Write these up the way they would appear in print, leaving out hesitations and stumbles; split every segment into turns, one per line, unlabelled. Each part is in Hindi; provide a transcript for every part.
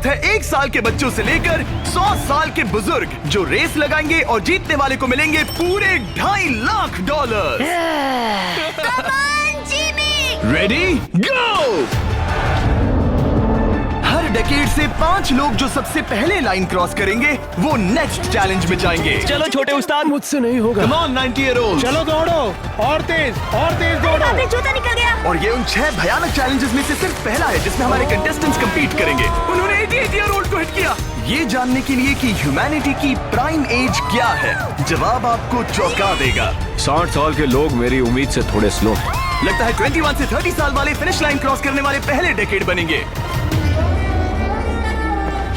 है 1 साल के बच्चों से लेकर 100 साल के बुजुर्ग जो रेस लगाएंगे और जीतने वाले को मिलेंगे पूरे $2.5 लाख। Ready go. हर डेकेड से 5 लोग जो सबसे पहले लाइन क्रॉस करेंगे वो नेक्स्ट चैलेंज में जाएंगे।
चलो छोटे उस्ताद,
मुझसे नहीं होगा।
Come on 90-year-olds।
चलो दौड़ो और तेज दौड़ो।
जूता निकल गया।
और ये उन 6 भयानक चैलेंजेस में से सिर्फ पहला है जिसमें हमारे कंटेस्टेंट्स कंपीट करेंगे। उन्होंने 88-year-old को हिट किया। ये जानने के लिए कि ह्यूमैनिटी की प्राइम एज क्या है, जवाब आपको चौंका देगा।
60 साल के लोग मेरी उम्मीद से थोड़े स्लो हैं।
लगता है 21 से 30 साल वाले फिनिश लाइन क्रॉस करने वाले पहले डेकेड बनेंगे।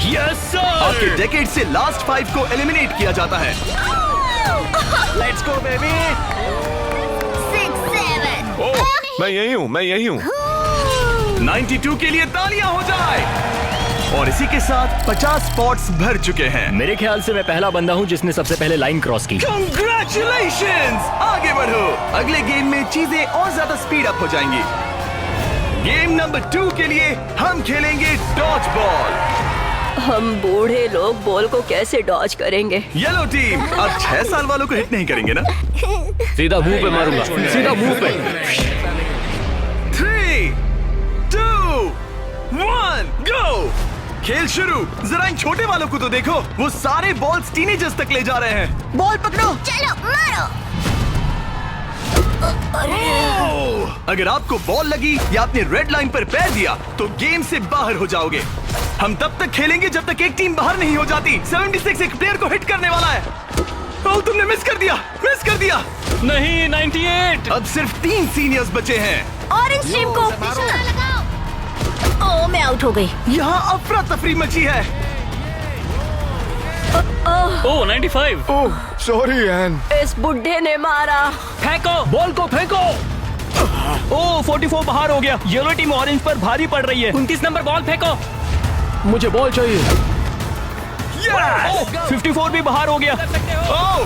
Yes sir.
आपके डेकेड से लास्ट 5 को एलिमिनेट किया जाता है।
Let's go baby.
6, 7।
ओह, मैं यही हूँ।
92 के लिए तालियां हो जाए। और इसी के साथ 50 स्पॉट्स भर चुके हैं।
मेरे ख्याल से मैं पहला बंदा हूँ जिसने सबसे पहले लाइन क्रॉस की।
Congratulations! आगे बढ़ो। अगले गेम में चीजें और ज्यादा स्पीड अप हो जाएंगी। गेम नंबर 2 के लिए हम खेलेंगे डॉज बॉल।
हम बूढ़े लोग बॉल को कैसे डॉज करेंगे?
येलो टीम अब 6 साल वालों को हिट नहीं करेंगे ना?
सीधा मुंह पे मारूंगा, सीधा मुंह पे।
3, 2, 1, गो। खेल शुरू। जरा इन छोटे वालों को तो देखो, वो सारे बॉल्स टीनेजर्स तक ले जा रहे हैं। बॉल पकड़ो।
चलो मारो।
अगर आपको बॉल लगी या आपने रेड लाइन पर पैर दिया तो गेम से बाहर हो जाओगे। हम तब तक खेलेंगे जब तक एक टीम बाहर नहीं हो जाती। 76 एक प्लेयर को हिट करने वाला है। ओह, तुमने मिस कर दिया।
नहीं, 98।
अब सिर्फ 3 सीनियर्स बचे हैं।
ऑरेंज टीम को लगाओ। ओह, मैं आउट हो गई।
यहाँ अफरा तफरी मची है।
ओह 95।
ओह, सॉरी एन।
इस बुड्ढे ने मारा।
फेंको, बॉल को फेंको। ओह 44 बाहर हो गया। येलो टीम ऑरेंज पर भारी पड़ रही है। 29 नंबर बॉल फेंको।
मुझे बॉल चाहिए।
Yes!
54 भी बाहर हो गया।
ओह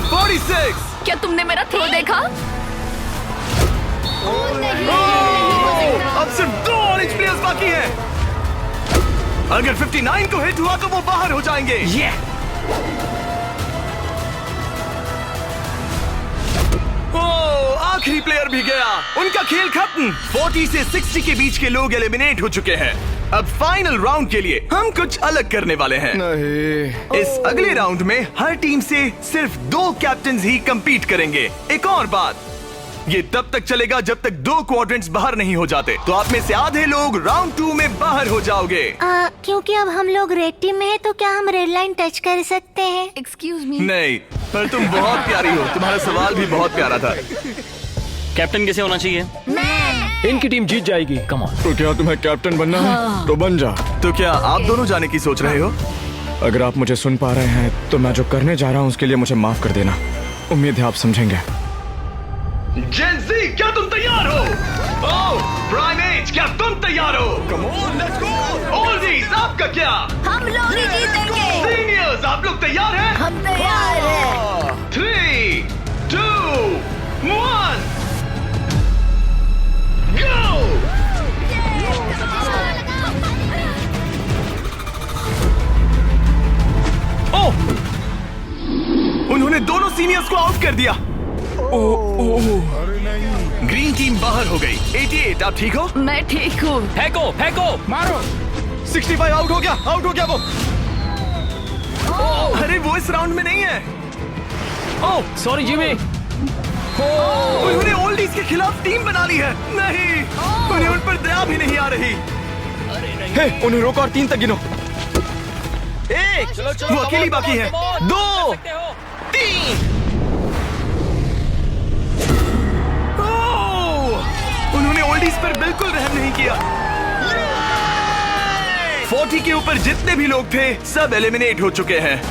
46।
क्या तुमने मेरा थ्रो देखा?
अब सिर्फ 2 ऑरेंज प्लेयर्स बाकी हैं। अगर 59 को हिट हुआ तो वो बाहर हो जाएंगे। ओह, आखिरी प्लेयर भी गया। उनका खेल खत्म। 40 से 60 के बीच के लोग एलिमिनेट हो चुके हैं। अब फाइनल राउंड के लिए हम कुछ अलग करने वाले हैं।
नहीं।
इस अगले राउंड में हर टीम से सिर्फ 2 कैप्टन्स ही कंपीट करेंगे। एक और बात, ये तब तक चलेगा जब तक 2 क्वाड्रेंट्स बाहर नहीं हो जाते। तो आप में से आधे लोग राउंड 2 में बाहर हो जाओगे।
क्योंकि अब हम लोग रेड टीम में है तो क्या हम रेड लाइन टच कर सकते हैं?
Excuse me.
नहीं, पर तुम बहुत प्यारी हो। तुम्हारा सवाल भी बहुत प्यारा था।
कैप्टन कैसे होना चाहिए?
मैं।
इनकी टीम जीत जाएगी।
Come on.
तो क्या तुम्हें कैप्टन बनना है? तो बन जा।
तो क्या आप दोनों जाने की सोच रहे हो?
अगर आप मुझे सुन पा रहे हैं तो मैं जो करने जा रहा हूँ उसके लिए मुझे माफ कर देना। उम्मीद है आप समझेंगे।
जेंजी, क्या तुम तैयार हो? ओह, प्राइमेट, क्या तुम तैयार हो? कम ऑन, लेट्स गो। ओल्डीज, आपका क्या?
हम लोग ही जीतेंगे।
सीनियर्स, आप लोग तैयार हैं?
हम तैयार हैं।
3, 2, 1, go! ओह! उन्होंने दोनों सीनियर्स को आउट कर दिया। ग्रीन टीम बाहर हो गई। 88, आप ठीक हो?
मैं ठीक हूँ।
फेंको, फेंको।
मारो।
65 आउट हो गया वो। अरे वो इस राउंड में नहीं है।
Oh sorry Jimmy.
उन्होंने ओल्डीज के खिलाफ टीम बना ली है। नहीं, उन्हें उन पर दया भी नहीं आ रही।
हे, उन्हें रोको और 3 तक गिनो।
1, वो अकेली बाकी है। 2, 3। उन्होंने ओल्डीज पर बिल्कुल रहम नहीं किया। 40 के ऊपर जितने भी लोग थे सब एलिमिनेट हो चुके हैं।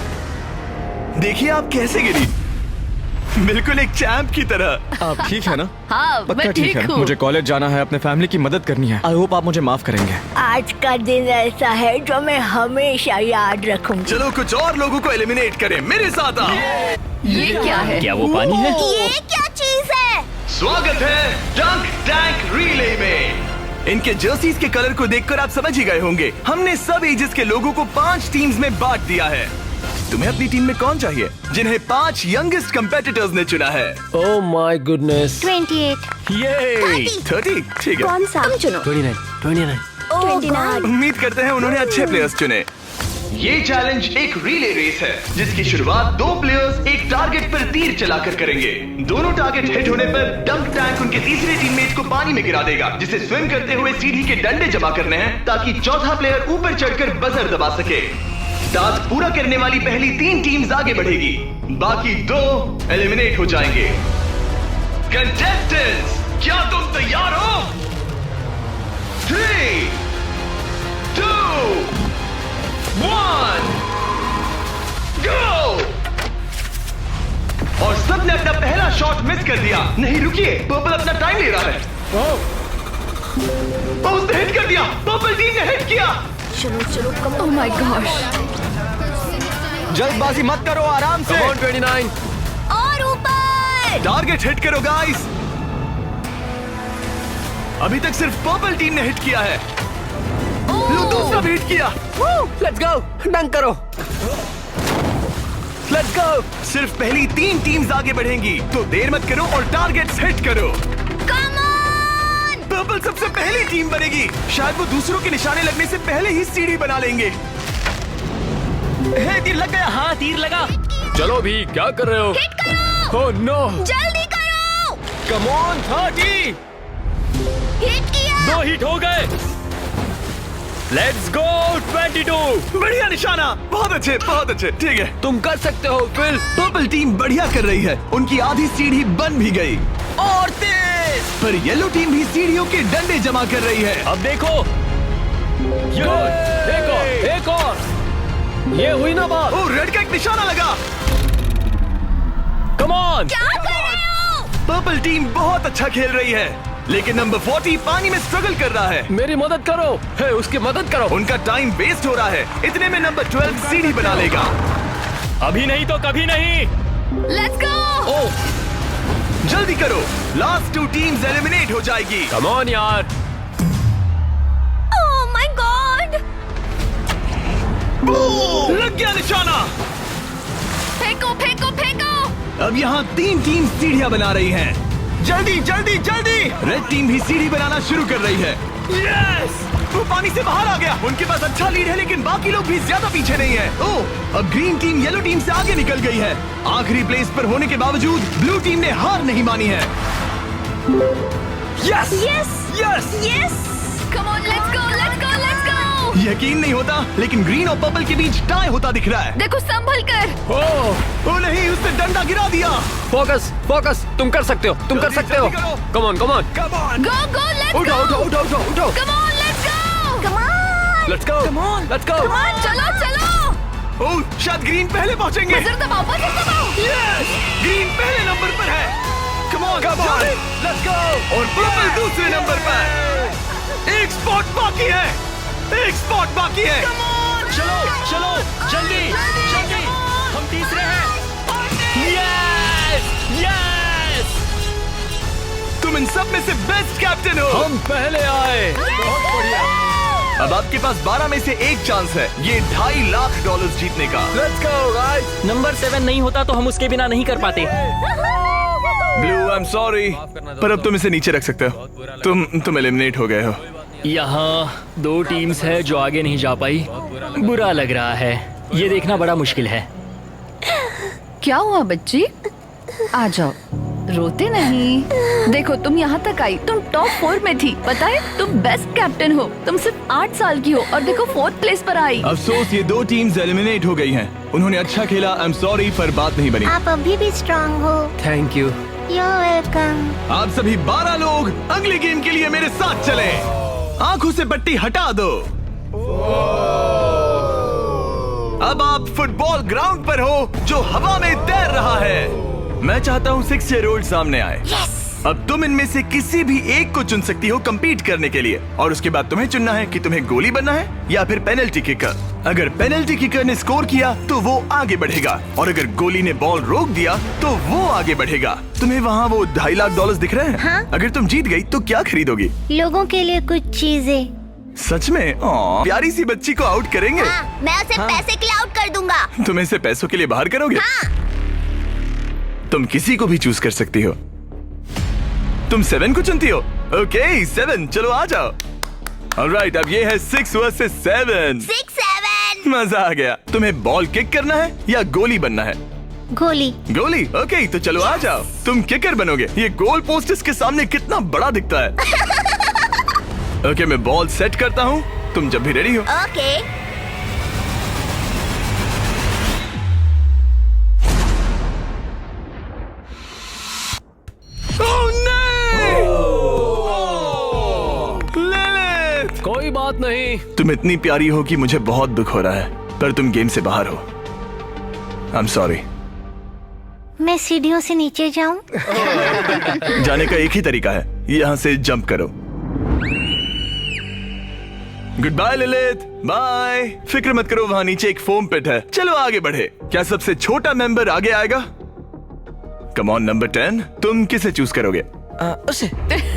देखिए आप कैसे गिरी, बिल्कुल एक चैंप की तरह।
आप ठीक है ना?
हाँ,
पक्का
मैं ठीक
है।
हूँ।
मुझे कॉलेज जाना है, अपने फैमिली की मदद करनी है। आई होप आप मुझे माफ करेंगे।
आज का दिन ऐसा है जो मैं हमेशा याद रखूंगी।
चलो कुछ और लोगों को एलिमिनेट करें। मेरे साथ आओ।
ये क्या है?
क्या वो पानी है?
ये क्या चीज है?
स्वागत है डंक टैंक रिले में। इनके जर्सीज के कलर को देखकर आप समझ ही गए होंगे। हमने सब एजेस के लोगों को 5 टीम्स में बांट दिया है। तुम्हें अपनी टीम में कौन चाहिए? जिन्हें 5 यंगेस्ट कंपेटिटर्स ने चुना है।
Oh my goodness.
28।
ये 30 ठीक है।
कौन सा? तुम चुनो।
29।
29।
उम्मीद करते हैं उन्होंने अच्छे प्लेयर्स चुने। ये चैलेंज एक रिले रेस है जिसकी शुरुआत 2 प्लेयर्स एक टारगेट पर तीर चलाकर करेंगे। दोनों टारगेट हिट होने पर डंक टैंक उनके तीसरे टीममेट को पानी में गिरा देगा, जिसे स्विम करते हुए सीढ़ी के डंडे जमा करने हैं ताकि चौथा प्लेयर ऊपर चढ़कर बजर दबा सके। टास्क पूरा करने वाली पहली 3 टीम्स आगे बढ़ेगी, बाकी 2 एलिमिनेट हो जाएंगे। कंटेस्टेंट्स, क्या तुम तैयार हो? 3, 2, 1, go! और सबने अपना पहला शॉट मिस कर दिया। नहीं रुकिए, पर्पल अपना टाइम ले रहा है। उसने हिट कर दिया। पर्पल टीम ने हिट किया।
चलो चलो कम। Oh my gosh.
जल्दबाजी मत करो, आराम से।
29।
और ऊपर।
टारगेट हिट करो गाइस। अभी तक सिर्फ पर्पल टीम ने हिट किया है। लो दूसरा भी हिट किया।
लेट्स गो, डंक करो। Let's go.
सिर्फ पहली 3 टीम्स आगे बढ़ेंगी, तो देर मत करो और टारगेट्स हिट करो।
Come on.
पर्पल सबसे पहली टीम बनेगी। शायद वो दूसरों के निशाने लगने से पहले ही सीढ़ी बना लेंगे।
हे, तीर लग गया। हाँ, तीर लगा।
चलो भी, क्या कर रहे हो?
हिट करो।
Oh no.
जल्दी करो।
Come on, 30।
हिट किया।
2 हिट हो गए। Let's go 22।
बढ़िया निशाना। बहुत अच्छे। ठीक है,
तुम कर सकते हो फिल।
पर्पल टीम बढ़िया कर रही है। उनकी आधी सीढ़ी बन भी गई।
और तेज।
पर येलो टीम भी सीढ़ियों के डंडे जमा कर रही है।
अब देखो।
एक और। ये हुई ना बात।
ओ, रेड का एक निशाना लगा।
Come on.
क्या कर रहे हो?
पर्पल टीम बहुत अच्छा खेल रही है, लेकिन नंबर 40 पानी में स्ट्रगल कर रहा है।
मेरी मदद करो। हे, उसकी मदद करो।
उनका टाइम वेस्ट हो रहा है। इतने में नंबर 12 सीढ़ी बना लेगा।
अभी नहीं तो कभी नहीं।
Let's go.
ओह,
जल्दी करो, लास्ट 2 टीम्स एलिमिनेट हो जाएगी।
कम ऑन यार।
Oh my God.
लग गया निशाना।
फेंको फेंको फेंको।
अब यहाँ 3 टीम सीढ़ियाँ बना रही हैं। जल्दी। रेड टीम भी सीढ़ी बनाना शुरू कर रही है। यस! वो पानी से बाहर आ गया। उनके पास अच्छा लीड है, लेकिन बाकी लोग भी ज्यादा पीछे नहीं है। ओह, अब ग्रीन टीम येलो टीम से आगे निकल गई है। आखिरी प्लेस पर होने के बावजूद ब्लू टीम ने हार नहीं मानी है। Yes!
Yes. Come on, let's गो।
यकीन नहीं होता, लेकिन ग्रीन और पर्पल के बीच टाई होता दिख रहा है।
देखो संभल कर।
ओ नहीं, उसने डंडा गिरा दिया।
फोकस। तुम कर सकते हो।
जल्दी करो।
Come on.
Go let's go.
उठाओ।
Come on, let's go.
Let's go.
चलो।
ओह, शायद ग्रीन पहले पहुंचेंगे।
बजर दबाओ।
यस! ग्रीन पहले नंबर पर है। कम ऑन,
लेट्स गो।
और पर्पल दूसरे नंबर पर। एक स्पॉट बाकी है।
चलो, जल्दी। हम तीसरे हैं। यस।
तुम इन सब में से बेस्ट कैप्टन हो।
हम पहले आए। बहुत बढ़िया।
अब आपके पास 12 में से 1 चांस है ये $2.5 लाख जीतने का।
Let's go guys.
नंबर 7 नहीं होता तो हम उसके बिना नहीं कर पाते।
ब्लू, आई एम सॉरी, पर अब तुम इसे नीचे रख सकते हो। तुम एलिमिनेट हो गए हो।
यहाँ 2 टीम्स है जो आगे नहीं जा पाई। बुरा लग रहा है। ये देखना बड़ा मुश्किल है।
क्या हुआ बच्ची? आ जाओ, रोते नहीं। देखो तुम यहाँ तक आई, तुम टॉप 4 में थी। पता है तुम बेस्ट कैप्टन हो। तुम सिर्फ 8 साल की हो और देखो 4th प्लेस पर आई।
अफसोस, ये 2 टीम्स एलिमिनेट हो गई हैं। उन्होंने अच्छा खेला, आई एम सॉरी, पर बात नहीं बनी।
आप अभी भी स्ट्रांग हो।
Thank you.
You're welcome।
आप सभी 12 लोग अगले गेम के लिए मेरे साथ चलें। आंखों से पट्टी हटा दो। अब आप फुटबॉल ग्राउंड पर हो जो हवा में तैर रहा है। मैं चाहता हूँ 6 ईयर ओल्ड सामने आए। अब तुम इनमें से किसी भी एक को चुन सकती हो कम्पीट करने के लिए, और उसके बाद तुम्हें चुनना है कि तुम्हें गोली बनना है या फिर पेनल्टी किकर। अगर पेनल्टी किकर ने स्कोर किया तो वो आगे बढ़ेगा, और अगर गोली ने बॉल रोक दिया तो वो आगे बढ़ेगा। तुम्हें वहाँ वो $2.5 लाख दिख रहे हैं?
हाँ?
अगर तुम जीत गई तो क्या खरीदोगी?
लोगों के लिए कुछ चीजें।
सच में? प्यारी सी बच्ची को आउट करेंगे?
हाँ, मैं उसे पैसे के लिए आउट कर दूंगा।
तुम इसे पैसों के लिए बाहर करोगे?
हाँ।
तुम किसी को भी चूज कर सकती हो। तुम 7 को चुनती हो? ओके 7, चलो आ जाओ। ऑलराइट, अब ये है 6 वर्सेस 7।
6-7।
मजा आ गया। तुम्हें बॉल किक करना है या गोली बनना है?
गोली।
गोली? ओके, तो चलो आ जाओ। तुम किकर बनोगे। ये गोल पोस्ट इसके सामने कितना बड़ा दिखता है। ओके, मैं बॉल सेट करता हूँ, तुम जब भी रेडी हो।
ओके।
लिलिथ!
कोई बात नहीं।
तुम इतनी प्यारी हो कि मुझे बहुत दुख हो रहा है, पर तुम गेम से बाहर हो। I am sorry.
मैं सीढ़ियों से नीचे जाऊं?
जाने का एक ही तरीका है, यहाँ से जंप करो। Good bye Lilith, bye. फिक्र मत करो, वहाँ नीचे एक फोम पिट है। चलो आगे बढ़े। क्या सबसे छोटा मेंबर आगे आएगा? कम ऑन नंबर 10, तुम किसे चूज करोगे?
उसे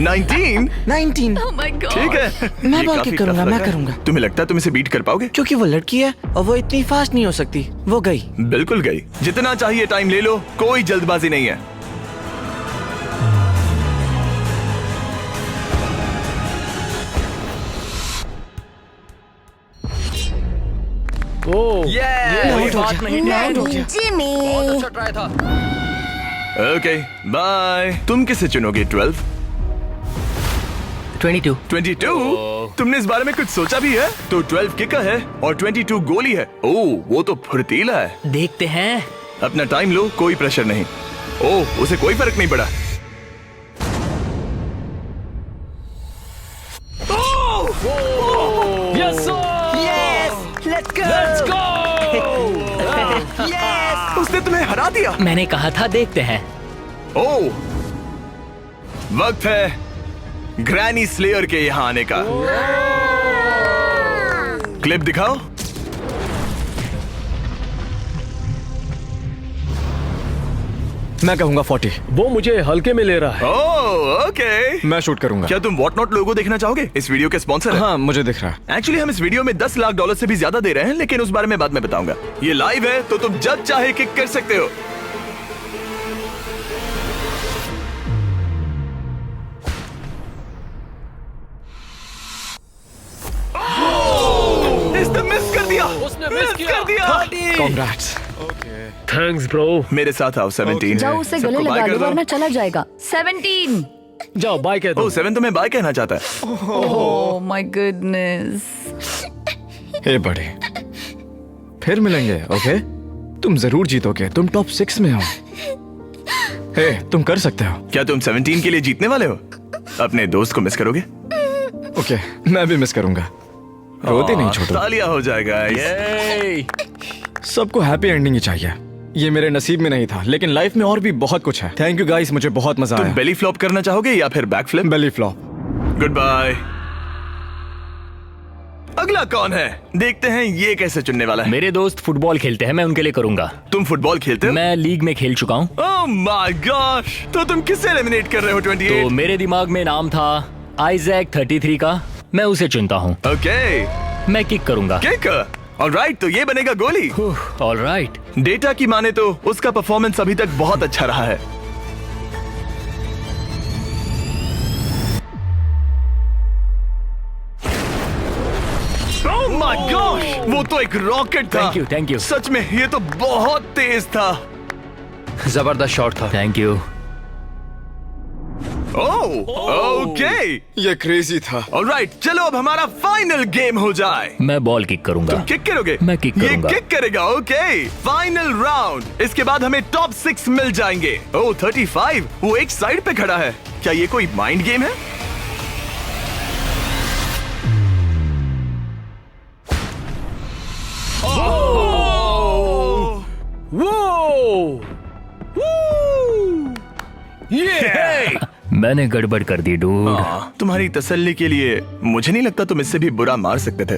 19?
19।
Oh my God.
ठीक है,
मैं
ये
बॉल
काफी
किक करूंगा,
tough लग
मैं
रहा है।
करूंगा।
तुम्हें लगता है तुम इसे बीट कर पाओगे?
क्योंकि वो लड़की है और वो इतनी फास्ट नहीं हो सकती। वो गई।
बिल्कुल गई। जितना चाहिए टाइम ले लो, कोई जल्दबाजी नहीं है।
ओ ये
आउट हो
बात
गया।
नहीं।
आउट हो गया।
जिमी।
अच्छा ट्राई था।
Okay bye. तुम किसे चुनोगे? 12?
22।
22? तुमने इस बारे में कुछ सोचा भी है? तो 12 किकर है और 22 गोली है। ओह, वो तो फुर्तीला है।
देखते हैं।
अपना टाइम लो, कोई प्रेशर नहीं। ओह, उसे कोई फर्क नहीं पड़ा।
Yes sir. Let's go.
उसने तुम्हें हरा दिया।
मैंने कहा था देखते हैं।
ओह, वक्त है ग्रैनी स्लेयर के यहाँ आने का। क्लिप दिखाओ।
मैं कहूंगा 40।
वो मुझे हल्के में ले रहा है।
Oh okay.
मैं शूट करूंगा।
क्या तुम व्हाट नॉट लोगो देखना चाहोगे? इस वीडियो के स्पॉन्सर है।
हाँ, मुझे दिख रहा है।
एक्चुअली हम इस वीडियो में $10 लाख से भी ज्यादा दे रहे हैं, लेकिन उस बारे में बाद में बताऊंगा। ये लाइव है तो तुम जब चाहे किक कर सकते हो। इसने मिस कर दिया।
उसने मिस किया।
कर दिया।
Congrats।
Thanks bro.
मेरे साथ आओ। 17
जाओ
है।
उसे
सबको
गले
बाय
लगा
कर
लो
दो।
वरना चला जाएगा। 17।
जाओ बाय कह दो।
ओह, 7 तो मैं बाय कहना चाहता है।
Oh my goodness.
हे बड़े, फिर मिलेंगे। ओके, तुम जरूर जीतोगे। तुम टॉप 6 में हो। हे, तुम कर सकते हो।
क्या तुम 17 के लिए जीतने वाले हो? अपने दोस्त को मिस करोगे?
ओके, मैं भी मिस करूंगा। रोते नहीं छोटू।
तालियां हो जाएगा।
सबको हैप्पी एंडिंग ही चाहिए। ये मेरे नसीब में नहीं था, लेकिन लाइफ में और भी बहुत कुछ है। थैंक यू गाइस, मुझे बहुत मजा
तुम
आया।
बेली फ्लॉप करना चाहोगे या फिर back flip?
Belly flop.
Good bye. अगला कौन है? देखते हैं ये कैसे चुनने वाला है।
मेरे दोस्त फुटबॉल खेलते हैं, मैं उनके लिए करूंगा।
तुम फुटबॉल खेलते हो?
मैं लीग में खेल चुका हूँ।
ओह माय गॉश, तो तुम किसे एलिमिनेट कर रहे हो? 28?
तो मेरे दिमाग में नाम था आइजैक 33 का। मैं उसे चुनता हूँ।
ओके,
मैं किक करूंगा।
किक। ऑलराइट, तो ये बनेगा गोली।
ऑलराइट।
डेटा की माने तो उसका परफॉर्मेंस अभी तक बहुत अच्छा रहा है। ओह माय गॉश, वो तो एक रॉकेट था।
Thank you.
सच में ये तो बहुत तेज था।
जबरदस्त शॉट था।
Thank you.
Oh okay.
ये क्रेजी था।
ऑलराइट, चलो अब हमारा फाइनल गेम हो जाए।
मैं बॉल किक करूंगा।
तुम किक करोगे?
मैं किक करूंगा।
ये किक करेगा। Okay, final round. इसके बाद हमें टॉप 6 मिल जाएंगे। ओह 35, वो एक साइड पे खड़ा है। क्या ये कोई माइंड गेम है?
मैंने गड़बड़ कर दी डूड।
तुम्हारी तसल्ली के लिए मुझे नहीं लगता तुम इससे भी बुरा मार सकते थे।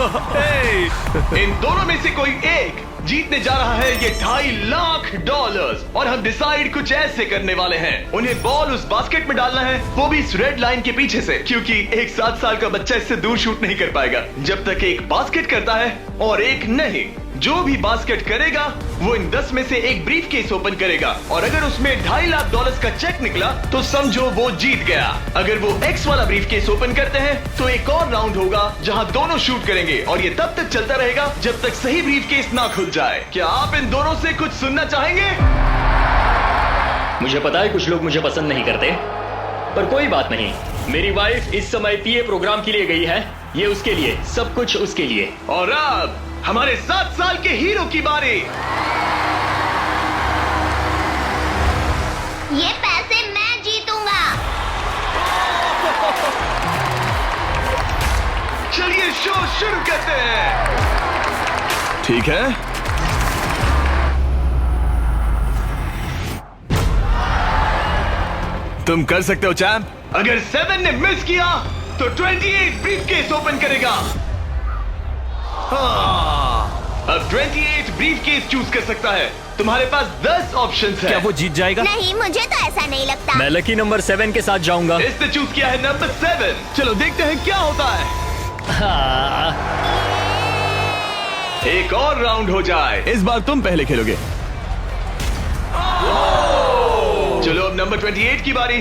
इन दोनों में से कोई एक जीतने जा रहा है ये $2.5 लाख और हम डिसाइड कुछ ऐसे करने वाले हैं। उन्हें बॉल उस बास्केट में डालना है, वो भी इस रेड लाइन के पीछे से, क्योंकि एक 7 साल का बच्चा इससे दूर शूट नहीं कर पाएगा जब तक एक बास्केट करता है और एक नहीं। जो भी बास्केट करेगा वो इन 10 में से एक ब्रीफ केस ओपन करेगा और अगर उसमें $2.5 लाख का चेक निकला तो समझो वो जीत गया। अगर वो X वाला ब्रीफ केस ओपन करते हैं तो एक और राउंड होगा जहां दोनों शूट करेंगे और ये तब तक चलता रहेगा जब तक सही ब्रीफ केस ना खुल जाए। क्या आप इन दोनों से कुछ सुनना चाहेंगे?
मुझे पता है कुछ लोग मुझे पसंद नहीं करते, पर कोई बात नहीं। मेरी वाइफ इस समय पीए प्रोग्राम के लिए गई है, ये उसके लिए, सब कुछ उसके लिए।
और अब हमारे 7 साल के हीरो की बारी।
ये पैसे मैं जीतूंगा।
चलिए शो शुरू करते हैं। ठीक है, तुम कर सकते हो चैंप। अगर 7 ने मिस किया तो 28 ब्रीफकेस ओपन करेगा। अब 28 ब्रीफकेस चूज कर सकता है। तुम्हारे पास 10 ऑप्शंस हैं।
क्या वो जीत जाएगा?
नहीं, मुझे तो ऐसा नहीं लगता।
मैं लकी नंबर 7 के साथ जाऊंगा।
इसने चूज किया है नंबर 7। चलो देखते हैं क्या होता है। एक और राउंड हो जाए।
इस बार तुम पहले खेलोगे।
चलो अब नंबर 28 की बारी।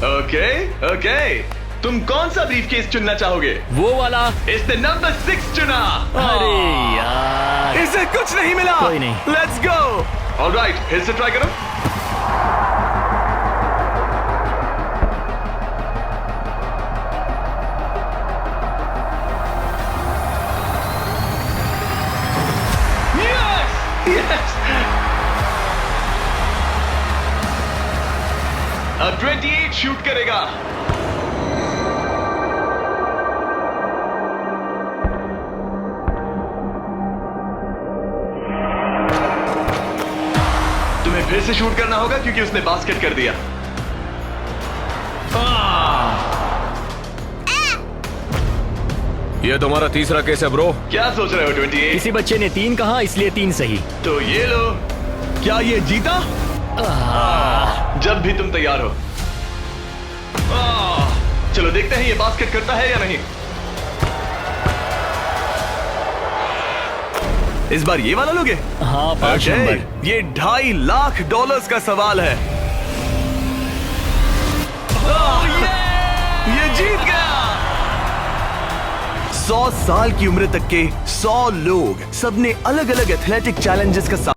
ओके, तुम कौन सा ब्रीफकेस चुनना चाहोगे?
वो वाला।
इसने नंबर 6 चुना।
अरे यार,
इसे कुछ नहीं मिला।
कोई नहीं।
Let's go. ऑलराइट, फिर से ट्राई करो। यस। अब 28 शूट करेगा। तुम्हें फिर से शूट करना होगा क्योंकि उसने बास्केट कर दिया।
ये तुम्हारा तीसरा केस है ब्रो।
क्या सोच रहे हो 28?
किसी बच्चे ने 3 कहा इसलिए 3 सही।
तो ये लो। क्या ये जीता? जब भी तुम तैयार हो। चलो देखते हैं ये बास्केट करता है या नहीं। इस बार ये वाला लोगे?
हाँ, 5 नंबर।
ये $2.5 लाख का सवाल है। ये जीत गया। 100 साल की उम्र तक के 100 लोग, सबने अलग अलग एथलेटिक चैलेंजेस का